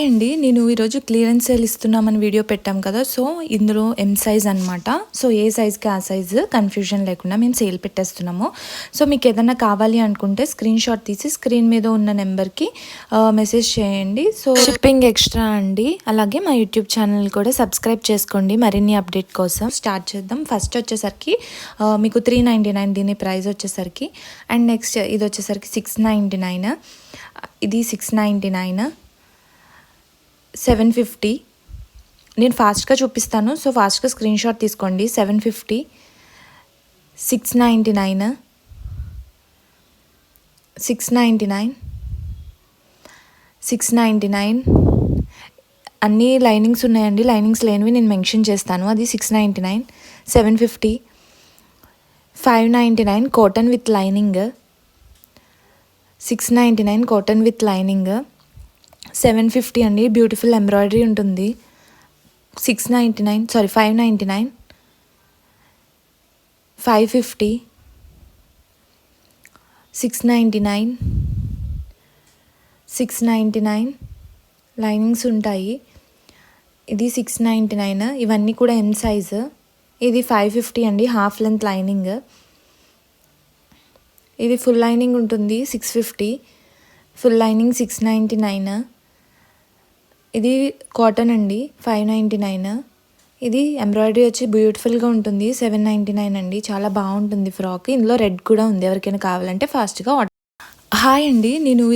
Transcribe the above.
అండి నేను ఈరోజు క్లియరెన్స్ సేల్ ఇస్తున్నామని వీడియో పెట్టాం కదా. సో ఇందులో ఎం సైజ్ అనమాట. సో ఏ సైజ్కి ఆ సైజు కన్ఫ్యూజన్ లేకుండా మేము సేల్ పెట్టేస్తున్నాము. సో మీకు ఏదైనా కావాలి అనుకుంటే స్క్రీన్ షాట్ తీసి స్క్రీన్ మీద ఉన్న నెంబర్కి మెసేజ్ చేయండి. సో షిప్పింగ్ ఎక్స్ట్రా అండి. అలాగే మా యూట్యూబ్ ఛానల్ కూడా సబ్స్క్రైబ్ చేసుకోండి మరిన్ని అప్డేట్ కోసం. స్టార్ట్ చేద్దాం. ఫస్ట్ వచ్చేసరికి మీకు 399 దీని ప్రైస్ వచ్చేసరికి. అండ్ నెక్స్ట్ ఇది వచ్చేసరికి 699, ఇది 699, 750. నేను ఫాస్ట్గా చూపిస్తాను, సో ఫాస్ట్గా స్క్రీన్ షాట్ తీసుకోండి. 750, 699, 699, 699. అన్నీ లైనింగ్స్ ఉన్నాయండి. లైనింగ్స్ లేనివి నేను మెన్షన్ చేస్తాను. అది 699, 750, 599 cotton with lining, 699 cotton with lining, 750 అండి. బ్యూటిఫుల్ ఎంబ్రాయిడరీ ఉంటుంది. 599, 550, 699, 699 లైనింగ్స్ ఉంటాయి. ఇది 699. ఇవన్నీ కూడా ఎం సైజు. ఇది 550 అండి, హాఫ్ లెంత్ లైనింగ్. ఇది ఫుల్ లైనింగ్ ఉంటుంది 650, ఫుల్ లైనింగ్ 699. ఇది కాటన్ అండి 599. ఇది ఎంబ్రాయిడరీ వచ్చి బ్యూటిఫుల్గా ఉంటుంది 799 అండి. చాలా బాగుంటుంది ఫ్రాక్. ఇందులో రెడ్ కూడా ఉంది, ఎవరికైనా కావాలంటే ఫాస్ట్గా. హాయ్ అండి, నేను